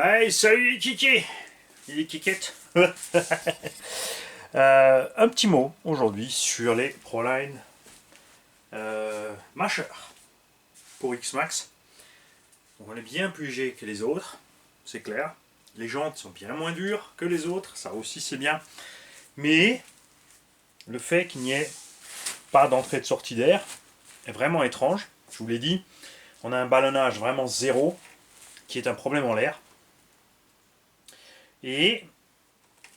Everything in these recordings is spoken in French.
Hey, salut les kikés, les kikettes. Un petit mot aujourd'hui sur les Proline Masher pour X-Max. On est bien plus léger que les autres, c'est clair. Les jantes sont bien moins dures que les autres, ça aussi c'est bien. Mais le fait qu'il n'y ait pas d'entrée de sortie d'air est vraiment étrange. Je vous l'ai dit, on a un ballonnage vraiment zéro qui est un problème en l'air. Et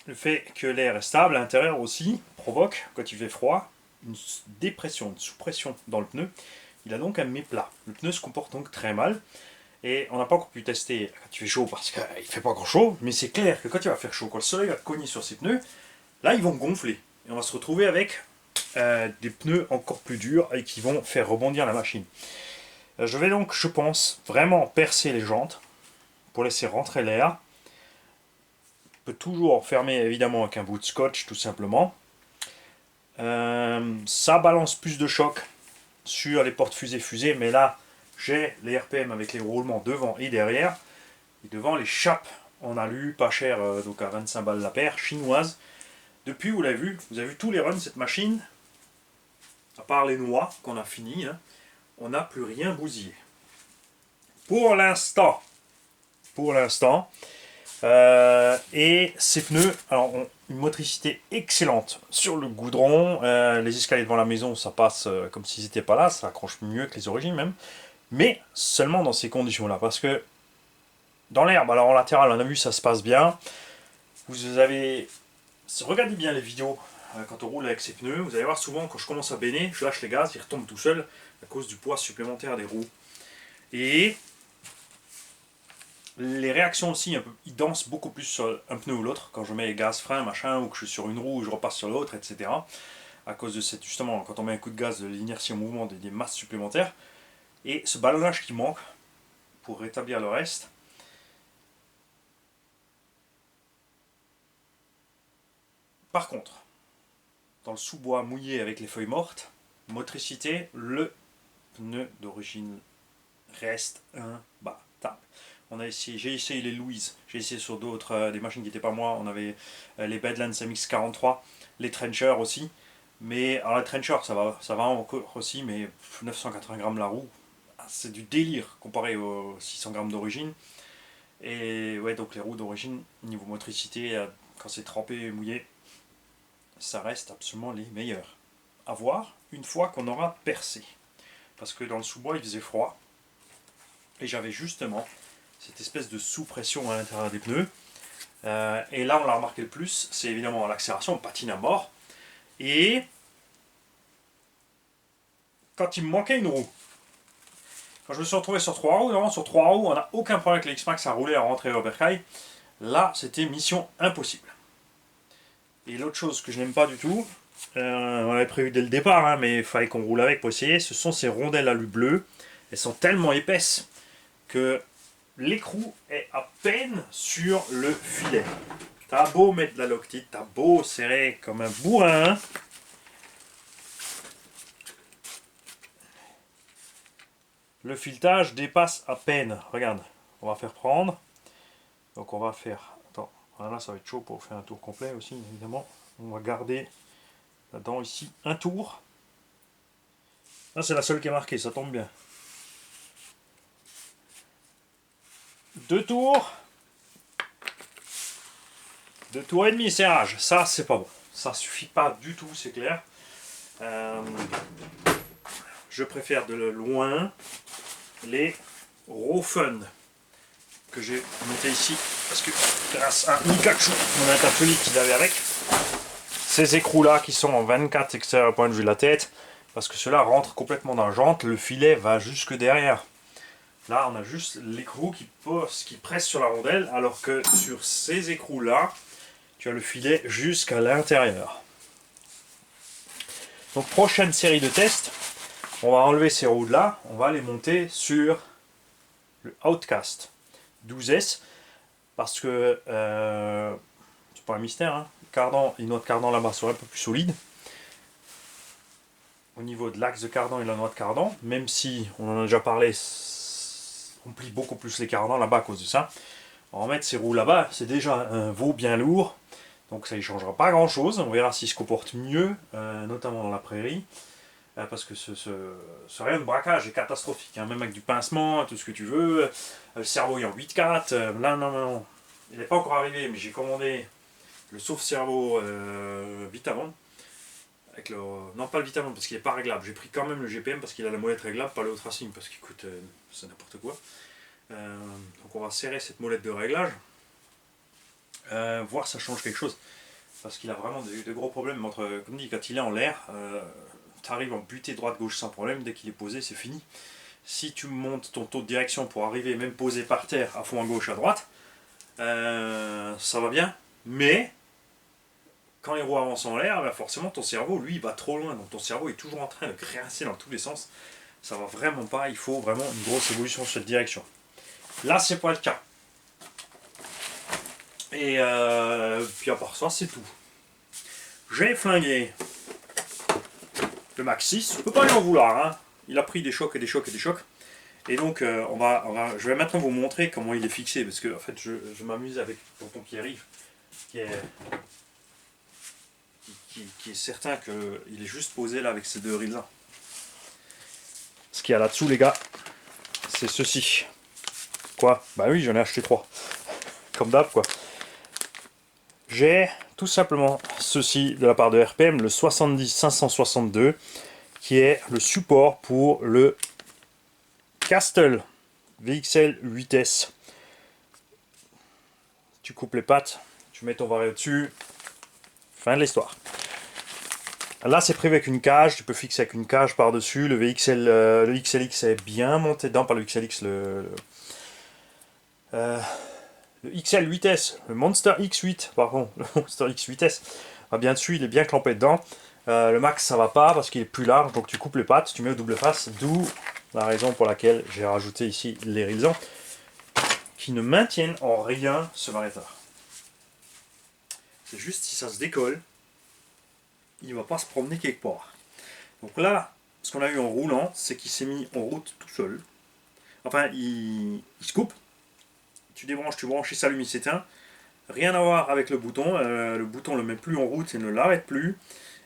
le fait que l'air est stable à l'intérieur aussi provoque, quand il fait froid, une dépression, une sous-pression dans le pneu. Il a donc un méplat. Le pneu se comporte donc très mal. Et on n'a pas encore pu tester quand il fait chaud parce qu'il ne fait pas encore chaud. Mais c'est clair que quand il va faire chaud, quand le soleil va cogner sur ces pneus, là ils vont gonfler. Et on va se retrouver avec des pneus encore plus durs et qui vont faire rebondir la machine. Je vais donc, je pense, vraiment percer les jantes pour laisser rentrer l'air. Peut toujours fermer évidemment avec un bout de scotch tout simplement. Ça balance plus de choc sur les portes fusées, mais là j'ai les RPM avec les roulements devant et derrière. Et devant les chapes en alu, pas cher, donc à 25 balles la paire, chinoise. Depuis, vous l'avez vu, vous avez vu tous les runs de cette machine, à part les noix qu'on a fini, hein, on n'a plus rien bousillé. Pour l'instant. Pour l'instant. Et ces pneus alors, ont une motricité excellente sur le goudron. Les escaliers devant la maison, ça passe comme s'ils n'étaient pas là, ça accroche mieux que les origines même. Mais seulement dans ces conditions-là, parce que dans l'herbe, alors en latéral, on a vu, ça se passe bien. Vous avez... Regardez bien les vidéos quand on roule avec ces pneus. Vous allez voir souvent, quand je commence à béner, je lâche les gaz, ils retombent tout seuls à cause du poids supplémentaire des roues. Et les réactions aussi, ils dansent beaucoup plus sur un pneu ou l'autre, quand je mets gaz, frein, machin, ou que je suis sur une roue, je repasse sur l'autre, etc. À cause de cette, justement, quand on met un coup de gaz, de l'inertie en mouvement, des masses supplémentaires. Et ce ballonnage qui manque, pour rétablir le reste. Par contre, dans le sous-bois mouillé avec les feuilles mortes, motricité, le pneu d'origine reste imbattable. J'ai essayé les Louise, j'ai essayé sur d'autres, des machines qui n'étaient pas moi, on avait les Badlands MX43, les Trencher aussi, mais alors les Trencher ça va encore aussi, mais 980 grammes la roue, c'est du délire comparé aux 600 grammes d'origine. Et ouais, donc les roues d'origine, niveau motricité, quand c'est trempé et mouillé, ça reste absolument les meilleurs. À voir une fois qu'on aura percé. Parce que dans le sous-bois, il faisait froid. Et j'avais justement cette espèce de sous-pression à l'intérieur des pneus. Et là, on l'a remarqué le plus, c'est évidemment l'accélération, on patine à mort. Et quand il me manquait une roue, quand je me suis retrouvé sur 3 roues, normalement sur 3 roues, on n'a aucun problème avec les X-Max à rouler, à rentrer au bercail. Là, c'était mission impossible. Et l'autre chose que je n'aime pas du tout, on avait prévu dès le départ, hein, mais il fallait qu'on roule avec pour essayer, ce sont ces rondelles alu bleu. Elles sont tellement épaisses que l'écrou est à peine sur le filet. T'as beau mettre de la loctite, t'as beau serrer comme un bourrin. Le filetage dépasse à peine. Regarde, on va faire prendre. Donc on va faire... Attends, voilà, ça va être chaud pour faire un tour complet aussi, évidemment. On va garder là-dedans ici un tour. Ah, c'est la seule qui est marquée, ça tombe bien. 2 tours. 2 tours et demi serrage. Ça, c'est pas bon. Ça suffit pas du tout, c'est clair. Je préfère de loin les Rofun que j'ai monté ici parce que grâce à Nikachu, mon interfelique qu'il avait avec, ces écrous là qui sont en 24 extérieur au point de vue de la tête, parce que cela rentre complètement dans la jante, le filet va jusque derrière. Là on a juste l'écrou qui presse sur la rondelle, alors que sur ces écrous là, tu as le filet jusqu'à l'intérieur. Donc prochaine série de tests, on va enlever ces roues là, on va les monter sur le Outcast 12S, parce que c'est pas un mystère, hein, une noix de cardan là-bas serait un peu plus solide au niveau de l'axe de cardan et la noix de cardan, même si on en a déjà parlé, on plie beaucoup plus les cardans là-bas à cause de ça. On va mettre ces roues là-bas, c'est déjà un veau bien lourd, donc ça ne changera pas grand-chose. On verra s'il se comporte mieux, notamment dans la prairie, parce que ce rayon de braquage est catastrophique, hein, même avec du pincement, tout ce que tu veux. Le cerveau est en 8/4, là non, il n'est pas encore arrivé, mais j'ai commandé le sauve-cerveau Vitamon. Avec le... Non, pas le Vitamon parce qu'il n'est pas réglable. J'ai pris quand même le GPM parce qu'il a la molette réglable, pas le Tracing parce qu'il coûte c'est n'importe quoi. Donc on va serrer cette molette de réglage, voir si ça change quelque chose. Parce qu'il a vraiment de gros problèmes entre, comme dit, quand il est en l'air, tu arrives en butée droite-gauche sans problème, dès qu'il est posé, c'est fini. Si tu montes ton taux de direction pour arriver même posé par terre à fond à gauche, à droite, ça va bien, mais quand les roues avancent en l'air, bah forcément ton cerveau, lui, il va trop loin. Donc ton cerveau est toujours en train de grincer dans tous les sens. Ça va vraiment pas, il faut vraiment une grosse évolution sur cette direction. Là, c'est pas le cas. Et puis à part ça, c'est tout. J'ai flingué le Max 6. Je peux pas lui en vouloir. Hein. Il a pris des chocs et des chocs et des chocs. Et donc, je vais maintenant vous montrer comment il est fixé. Parce que en fait, je m'amuse avec tonton qui arrive. Qui est certain qu'il est juste posé là avec ces deux rilles là. Ce qu'il y a là-dessous, les gars, c'est ceci. Quoi? Bah oui, j'en ai acheté 3. Comme d'hab, quoi. J'ai tout simplement ceci de la part de RPM, le 70-562, qui est le support pour le Castle VXL 8S. Tu coupes les pattes, tu mets ton vario dessus, fin de l'histoire. Là, c'est prévu avec une cage, tu peux fixer avec une cage par-dessus. Le XLX est bien monté dedans, pas le XLX, le XL 8S, le Monster X8, pardon, le Monster X8S va bien dessus, il est bien clampé dedans. Le Max, ça va pas parce qu'il est plus large, donc tu coupes les pattes, tu mets au double face, d'où la raison pour laquelle j'ai rajouté ici les raisons qui ne maintiennent en rien ce variateur. C'est juste si ça se décolle, il va pas se promener quelque part. Donc là, ce qu'on a eu en roulant, c'est qu'il s'est mis en route tout seul. Enfin, il se coupe. Tu débranches, tu branches, il s'allume, il s'éteint. Rien à voir avec le bouton. Le bouton ne le met plus en route et ne l'arrête plus.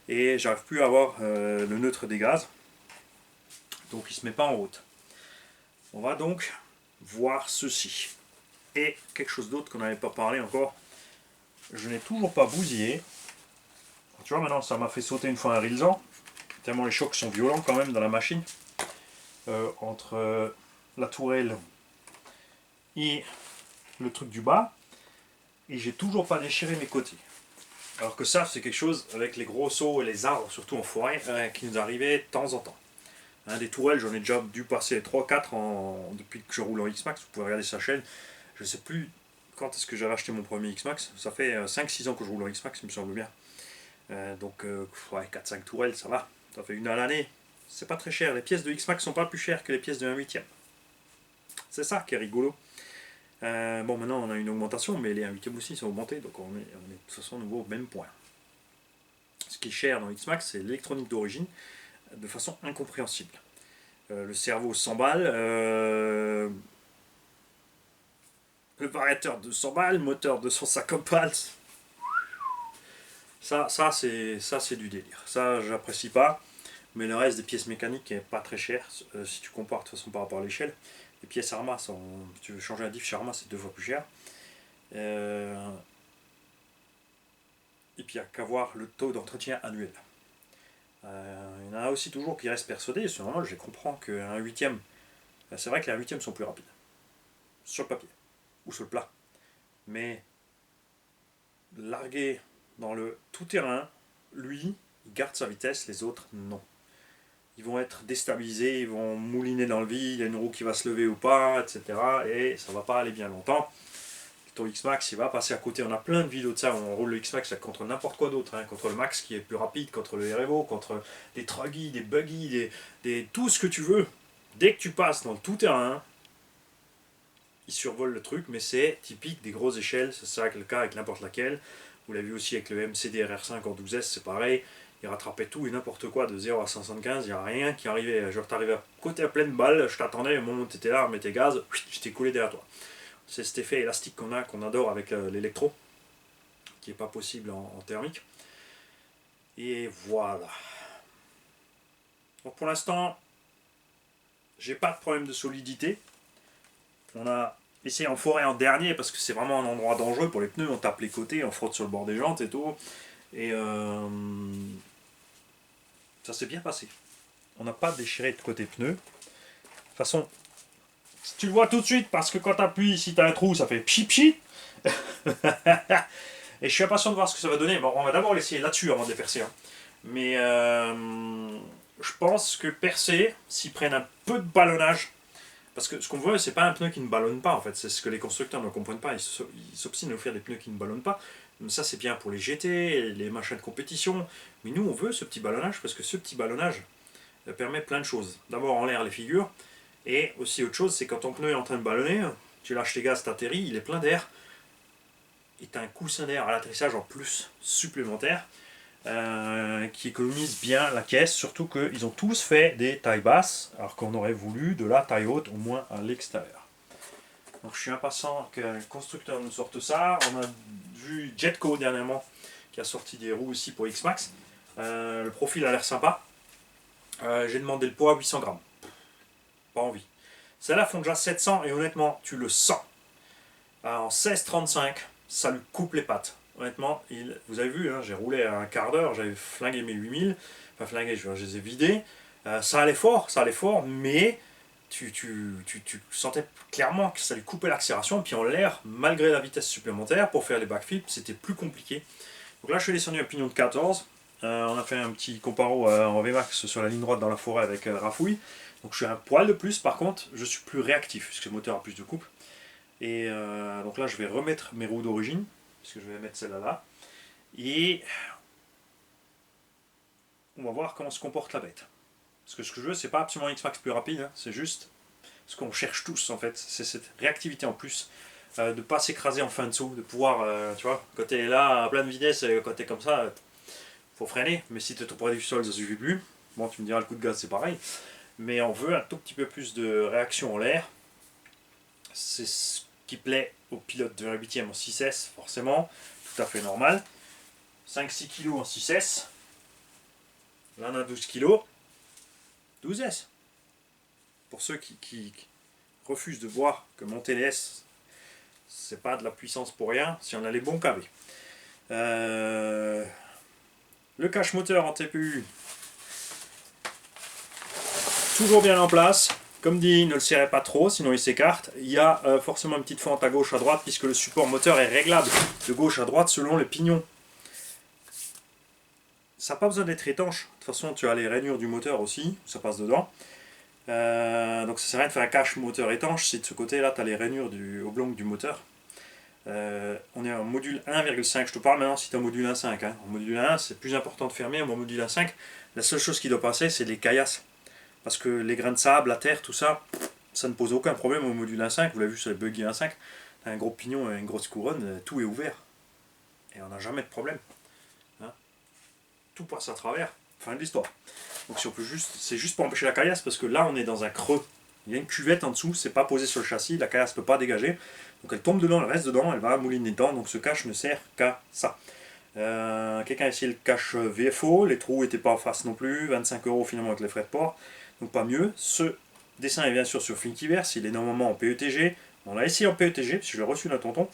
Et j'arrive plus à avoir le neutre des gaz. Donc il ne se met pas en route. On va donc voir ceci. Et quelque chose d'autre qu'on n'avait pas parlé encore. Je n'ai toujours pas bousillé. Tu vois, maintenant ça m'a fait sauter une fois un rilsan. Tellement les chocs sont violents quand même dans la machine. Entre la tourelle et le truc du bas. Et j'ai toujours pas déchiré mes côtés. Alors que ça, c'est quelque chose avec les gros sauts et les arbres, surtout en forêt, qui nous arrivait de temps en temps. Hein, des tourelles, j'en ai déjà dû passer 3-4 depuis que je roule en X-Max. Vous pouvez regarder sa chaîne. Je ne sais plus quand est-ce que j'avais acheté mon premier X-Max. Ça fait 5-6 ans que je roule en X-Max, il me semble bien. Donc, ouais, 4-5 tourelles, ça va. Ça fait une à l'année. C'est pas très cher. Les pièces de X-Max sont pas plus chères que les pièces de 1/8. C'est ça qui est rigolo. Bon, maintenant on a une augmentation, mais les 1/8 aussi sont augmentés, donc on est de toute façon nouveau au même point. Ce qui est cher dans X-Max, c'est l'électronique d'origine, de façon incompréhensible. Le cerveau 100 balles, le variateur 200 balles, le moteur 250 balles. Ça c'est du délire. Ça, j'apprécie pas. Mais le reste des pièces mécaniques est pas très cher, si tu compares de toute façon par rapport à l'échelle. Les pièces Arma, si tu veux changer un diff chez Arma, c'est 2 fois plus cher. Et puis il n'y a qu'à voir le taux d'entretien annuel. Il y en a aussi toujours qui restent persuadés, c'est normal, je comprends qu'un huitième, c'est vrai que les 1/8 sont plus rapides, sur le papier, ou sur le plat. Mais largué dans le tout-terrain, lui, il garde sa vitesse, les autres, non. Ils vont être déstabilisés, ils vont mouliner dans le vide, il y a une roue qui va se lever ou pas, etc. Et ça va pas aller bien longtemps. Ton X-Max, il va passer à côté. On a plein de vidéos de ça, on roule le X-Max contre n'importe quoi d'autre, hein, contre le Max qui est plus rapide, contre le REVO, contre des truggies, des buggy, tout ce que tu veux. Dès que tu passes dans le tout-terrain, il survole le truc, mais c'est typique des grosses échelles, c'est ça le cas avec n'importe laquelle. Vous l'avez vu aussi avec le MCD RR5 en 12S, c'est pareil. Il rattrapait tout et n'importe quoi de 0 à 175, il n'y a rien qui arrivait. Genre t'arrivais à côté à pleine balle, je t'attendais, au moment où tu étais là, remets tes gaz, je t'ai collé derrière toi. C'est cet effet élastique qu'on adore avec l'électro, qui n'est pas possible en thermique. Et voilà. Donc pour l'instant, j'ai pas de problème de solidité. On a essayé en forêt en dernier parce que c'est vraiment un endroit dangereux pour les pneus. On tape les côtés, on frotte sur le bord des jantes et tout. Et ça s'est bien passé. On n'a pas déchiré de côté pneu. De toute façon, tu le vois tout de suite parce que quand tu appuies, si tu as un trou, ça fait pchit pchit. Et je suis impatient de voir ce que ça va donner. Bon, on va d'abord l'essayer là-dessus avant de les percer. Hein. Mais je pense que percer, s'ils prennent un peu de ballonnage, parce que ce qu'on veut, c'est pas un pneu qui ne ballonne pas en fait. C'est ce que les constructeurs ne comprennent pas. Ils s'obstinent à faire des pneus qui ne ballonnent pas. Donc ça, c'est bien pour les GT, les machins de compétition. Mais nous, on veut ce petit ballonnage parce que ce petit ballonnage permet plein de choses. D'abord en l'air, les figures. Et aussi autre chose, c'est quand ton pneu est en train de ballonner, tu lâches tes gaz, t'atterris, il est plein d'air. Et tu as un coussin d'air à l'atterrissage en plus supplémentaire qui économise bien la caisse, surtout qu'ils ont tous fait des tailles basses, alors qu'on aurait voulu de la taille haute, au moins à l'extérieur. Donc je suis impatient qu'un constructeur nous sorte ça. On a vu Jetco dernièrement, qui a sorti des roues aussi pour X-Max. Le profil a l'air sympa. J'ai demandé le poids, 800 grammes. Pas envie. Celles-là font déjà 700 et honnêtement, tu le sens. En 16,35, ça lui coupe les pattes. Honnêtement, vous avez vu, hein, j'ai roulé à un quart d'heure, j'avais flingué mes 8000. Enfin flingué, je les ai vidés. Ça allait fort, mais tu sentais clairement que ça lui coupait l'accélération. Puis en l'air, malgré la vitesse supplémentaire, pour faire les backflips, c'était plus compliqué. Donc là, je suis descendu à pignon de 14. On a fait un petit comparo en VMAX sur la ligne droite dans la forêt avec Rafouille. Donc je suis un poil de plus, par contre, je suis plus réactif, puisque le moteur a plus de couple. Et donc là, je vais remettre mes roues d'origine, puisque je vais mettre celle-là là. Et on va voir comment se comporte la bête. Parce que ce que je veux, c'est pas absolument X-Max plus rapide, hein, c'est juste ce qu'on cherche tous en fait. C'est cette réactivité en plus, de ne pas s'écraser en fin de saut, de pouvoir, tu vois, quand tu es là à pleine vitesse, quand tu es comme ça, faut freiner. Mais si tu es trop près du sol, ça suffit plus. Bon, tu me diras, le coup de gaz, c'est pareil. Mais on veut un tout petit peu plus de réaction en l'air. C'est ce qui plaît aux pilotes de la 8ème en 6S, forcément, tout à fait normal. 5-6 kg en 6S, là on a 12 kg, 12S. Pour ceux qui refusent de voir que mon TLS, c'est pas de la puissance pour rien, si on a les bons KV. Le cache moteur en TPU, toujours bien en place. Comme dit, ne le serrez pas trop, sinon il s'écarte. Il y a forcément une petite fente à gauche, à droite, puisque le support moteur est réglable de gauche à droite selon les pignons. Ça n'a pas besoin d'être étanche. De toute façon, tu as les rainures du moteur aussi, ça passe dedans. Donc ça sert à rien de faire un cache moteur étanche si de ce côté-là, tu as les rainures oblongues du moteur. On est en module 1,5. Je te parle maintenant si tu es en module 1,5. Hein. En module 1, c'est plus important de fermer. En module 1,5, la seule chose qui doit passer, c'est les caillasses. Parce que les grains de sable, la terre, tout ça, ça ne pose aucun problème au module 1.5. Vous l'avez vu sur les buggy 1.5, un gros pignon et une grosse couronne, tout est ouvert. Et on n'a jamais de problème. Hein, tout passe à travers. Fin de l'histoire. Donc si on peut c'est juste pour empêcher la caillasse, parce que là on est dans un creux. Il y a une cuvette en dessous, c'est pas posé sur le châssis, la caillasse ne peut pas dégager. Donc elle tombe dedans, elle reste dedans, elle va mouliner dedans, donc ce cache ne sert qu'à ça. Quelqu'un a essayé le cache VFO, les trous n'étaient pas en face non plus, 25 € finalement avec les frais de port. Donc pas mieux. Ce dessin est bien sûr sur Flinkyverse, il est normalement en PETG. On l'a essayé en PETG, puisque je l'ai reçu d'un tonton.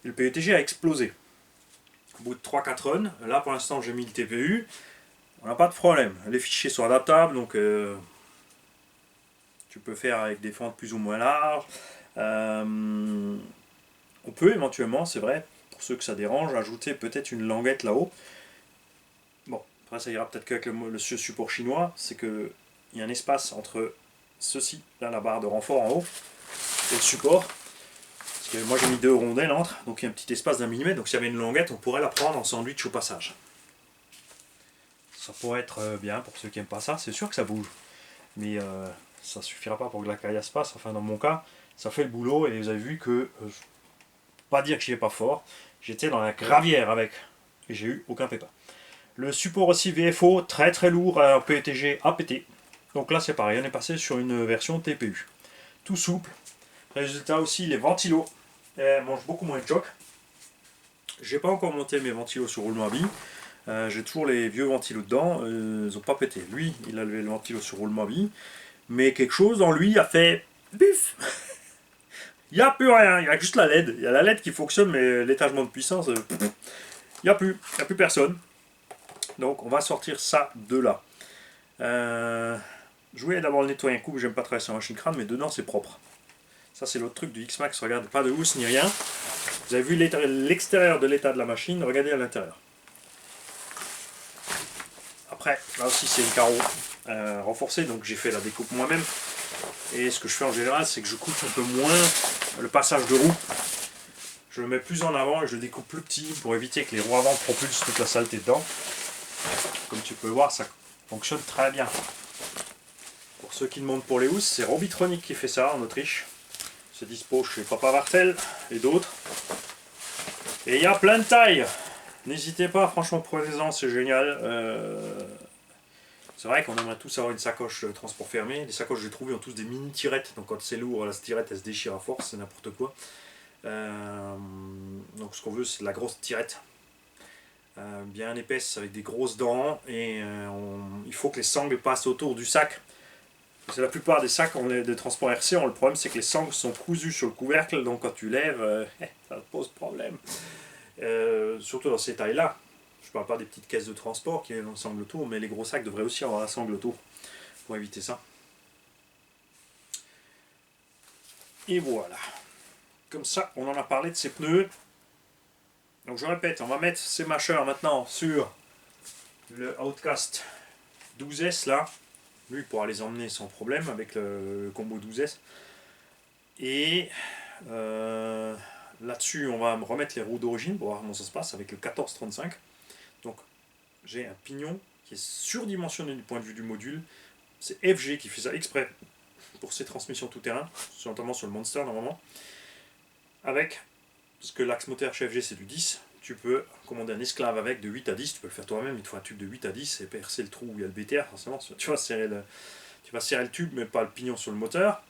Et le PETG a explosé. Au bout de 3-4 runs, là pour l'instant j'ai mis le TPU. On n'a pas de problème. Les fichiers sont adaptables, donc tu peux faire avec des fentes plus ou moins larges. On peut éventuellement, c'est vrai, pour ceux que ça dérange, ajouter peut-être une languette là-haut. Bon, après ça ira peut-être qu'avec le support chinois, c'est que il y a un espace entre ceci, là la barre de renfort en haut, et le support. Parce que moi j'ai mis 2 rondelles entre, donc il y a un petit espace d'1 mm, donc s'il y avait une languette, on pourrait la prendre en sandwich au passage. Ça pourrait être bien pour ceux qui n'aiment pas ça, c'est sûr que ça bouge. Mais ça suffira pas pour que la caillasse passe, enfin dans mon cas, ça fait le boulot, et vous avez vu que, pas dire que j'y ai pas fort, j'étais dans la gravière avec, et j'ai eu aucun pépin. Le support aussi VFO, très très lourd, en PETG a pété. Donc là c'est pareil, on est passé sur une version TPU. Tout souple. Résultat aussi, les ventilos Elle mange beaucoup moins de choc. J'ai pas encore monté mes ventilos sur roulement à billes. J'ai toujours les vieux ventilos dedans. Ils ont pas pété. Lui, il a levé le ventilo sur roulement à billes. Mais quelque chose en lui a fait bif. Il n'y a plus rien. Il y a juste la LED. Il y a la LED qui fonctionne, mais l'étagement de puissance, il n'y a plus. Il n'y a plus personne. Donc on va sortir ça de là. Je voulais d'abord le nettoyer un coup. J'aime pas travailler sur un machine crâne, mais dedans c'est propre. Ça c'est l'autre truc du X-Max. Regarde, pas de housse ni rien. Vous avez vu l'extérieur de l'état de la machine. Regardez à l'intérieur. Après, là aussi c'est une carreau renforcée, donc j'ai fait la découpe moi-même. Et ce que je fais en général, c'est que je coupe un peu moins le passage de roue. Je le mets plus en avant et je le découpe plus petit pour éviter que les roues avant propulsent toute la saleté dedans. Comme tu peux voir, ça fonctionne très bien. Pour ceux qui demandent pour les housses, c'est Robitronic qui fait ça en Autriche. C'est dispo chez Papa Wartel et d'autres. Et il y a plein de tailles. N'hésitez pas, franchement, prenez-en, c'est génial. C'est vrai qu'on aimerait tous avoir une sacoche transport fermé. Les sacoches que j'ai trouvées ont tous des mini tirettes. Donc quand c'est lourd, la tirette elle se déchire à force, c'est n'importe quoi. Donc ce qu'on veut, c'est de la grosse tirette. Bien épaisse avec des grosses dents. Et il faut que les sangles passent autour du sac. Parce que la plupart des sacs de transport RC, le problème c'est que les sangles sont cousues sur le couvercle. Donc quand tu lèves, ça te pose problème. Surtout dans ces tailles-là. Je parle pas des petites caisses de transport qui ont un sangle autour, mais les gros sacs devraient aussi avoir un sangle autour pour éviter ça. Et voilà. Comme ça, on en a parlé de ces pneus. Donc je répète, on va mettre ces mâcheurs maintenant sur le Outcast 12S là. Lui, il pourra les emmener sans problème avec le combo 12S. Et là-dessus, on va me remettre les roues d'origine pour voir comment ça se passe avec le 1435. Donc j'ai un pignon qui est surdimensionné du point de vue du module. C'est FG qui fait ça exprès pour ses transmissions tout-terrain, notamment sur le Monster normalement. Avec, parce que l'axe moteur chez FG c'est du 10, tu peux commander un esclave avec de 8 à 10, tu peux le faire toi-même, il te faut un tube de 8 à 10 et percer le trou où il y a le BTR, forcément, tu vas serrer le tube mais pas le pignon sur le moteur.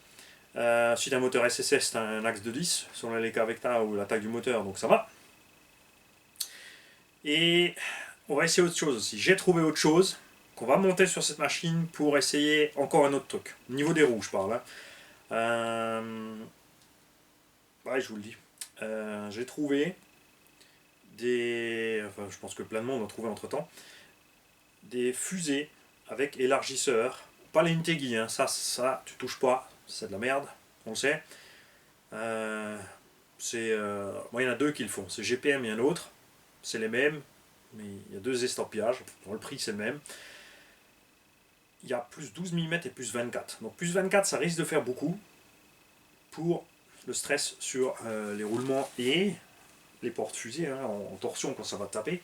Si tu as un moteur SSS, tu as un axe de 10 sur la Leica Vecta ou la taille du moteur, donc ça va. Et on va essayer autre chose aussi. J'ai trouvé autre chose qu'on va monter sur cette machine pour essayer encore un autre truc. Au niveau des roues, je parle. Ouais, je vous le dis. J'ai trouvé des... Enfin, je pense que plein de monde a trouvé entre temps. Des fusées avec élargisseur. Pas les Integi, hein. Ça, tu touches pas. C'est de la merde, on le sait. Moi, il y en a deux qui le font. C'est GPM et un autre. C'est les mêmes, mais il y a deux estampillages. Bon, le prix, c'est le même. Il y a plus 12 mm et plus 24. Donc plus 24, ça risque de faire beaucoup pour le stress sur les roulements et les portes fusées, hein, en torsion quand ça va taper.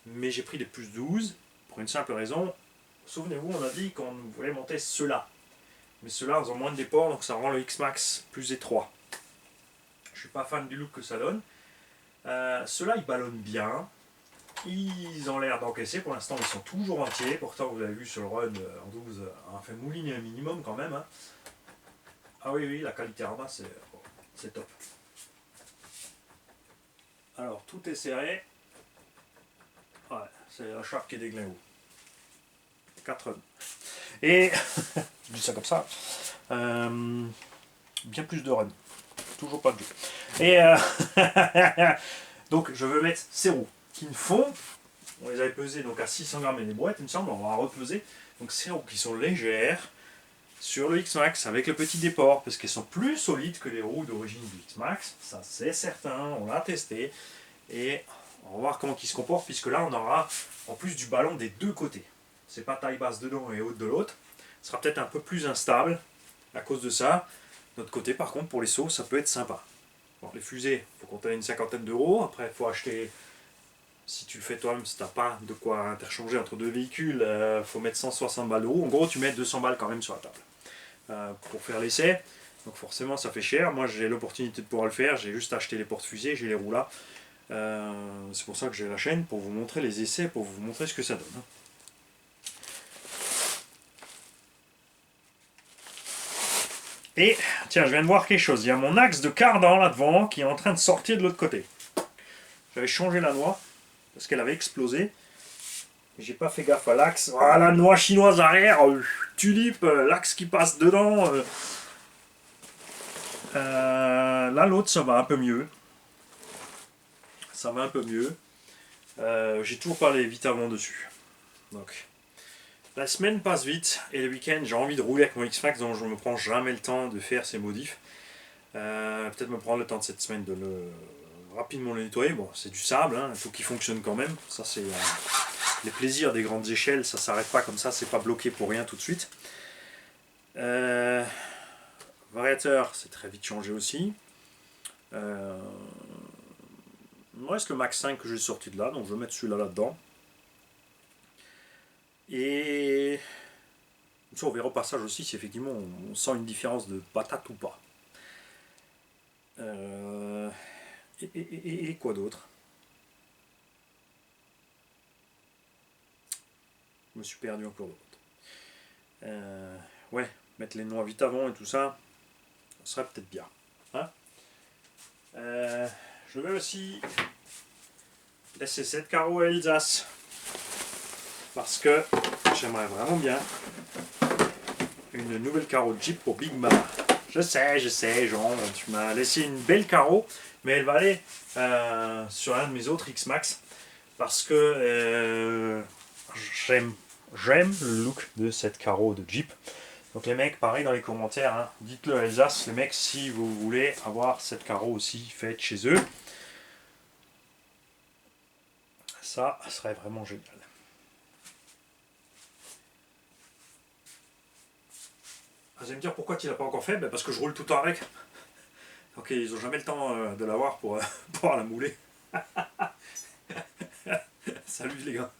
Mais j'ai pris des plus 12 pour une simple raison. Souvenez-vous, on a dit qu'on voulait monter ceux-là. Mais ceux-là, ils ont moins de déport, donc ça rend le X-Max plus étroit. Je suis pas fan du look que ça donne. Ceux-là, ils ballonnent bien. Ils ont l'air d'encaisser. Pour l'instant, ils sont toujours entiers. Pourtant, vous avez vu sur le run en 12, on a fait mouliner un minimum quand même. Hein. Ah oui, la qualité en bas, c'est top. Alors, tout est serré. Ouais, c'est la Sharp qui est déglingue. 4 runs. Et, je dis ça comme ça, bien plus de runs. Toujours pas de jeu. Et donc, je veux mettre ces roues qui me font, on les avait pesées donc à 600 grammes et des brouettes, il me semble, on va repeser. Donc, ces roues qui sont légères sur le X-Max avec le petit déport, parce qu'elles sont plus solides que les roues d'origine du X-Max, ça c'est certain, on l'a testé. Et on va voir comment ils se comportent, puisque là on aura en plus du ballon des deux côtés. C'est pas taille basse dedans et haute de l'autre. Ce sera peut-être un peu plus instable à cause de ça. De notre côté, par contre, pour les sauts, ça peut être sympa. Bon, les fusées, il faut compter une cinquantaine d'euros. Après, il faut acheter, si tu le fais toi-même, si tu n'as pas de quoi interchanger entre deux véhicules, il faut mettre 160 balles d'euros. En gros, tu mets 200 balles quand même sur la table pour faire l'essai. Donc forcément, ça fait cher. Moi, j'ai l'opportunité de pouvoir le faire. J'ai juste acheté les porte-fusées, j'ai les roues là. C'est pour ça que j'ai la chaîne, pour vous montrer les essais, pour vous montrer ce que ça donne. Et tiens, je viens de voir quelque chose. Il y a mon axe de cardan là devant qui est en train de sortir de l'autre côté. J'avais changé la noix parce qu'elle avait explosé. J'ai pas fait gaffe à l'axe. Ah, la noix chinoise arrière, tulipe, l'axe qui passe dedans. Là, l'autre, ça va un peu mieux. Ça va un peu mieux. J'ai toujours pas les vitamins dessus. Donc, la semaine passe vite et le week-end, j'ai envie de rouler avec mon X-Max, donc je me prends jamais le temps de faire ces modifs. Peut-être me prendre le temps de cette semaine de rapidement le nettoyer. Bon, c'est du sable, hein, il faut qu'il fonctionne quand même. Ça, c'est les plaisirs des grandes échelles, ça s'arrête pas comme ça, c'est pas bloqué pour rien tout de suite. Variateur, c'est très vite changé aussi. Il me reste le Max 5 que j'ai sorti de là, donc je vais mettre celui-là là-dedans. Et ça, on verra au passage aussi si effectivement on sent une différence de patate ou pas. Et quoi d'autre? Je me suis perdu encore d'autre. Ouais, mettre les noix vite avant et tout ça, ça serait peut-être bien. Hein, je vais aussi laisser cette carreau à Alsace parce que j'aimerais vraiment bien une nouvelle carreau de Jeep pour Big Mama. Je sais, Jean, tu m'as laissé une belle carreau, mais elle va aller sur un de mes autres X-Max parce que j'aime le look de cette carreau de Jeep. Donc les mecs, pareil dans les commentaires, hein, dites-le à Alsace, les mecs, si vous voulez avoir cette carreau aussi faite chez eux. Ça serait vraiment génial. Vous allez me dire pourquoi tu l'as pas encore fait? Ben parce que je roule tout le temps avec. Donc ils n'ont jamais le temps de l'avoir pour pouvoir la mouler. Salut les gars.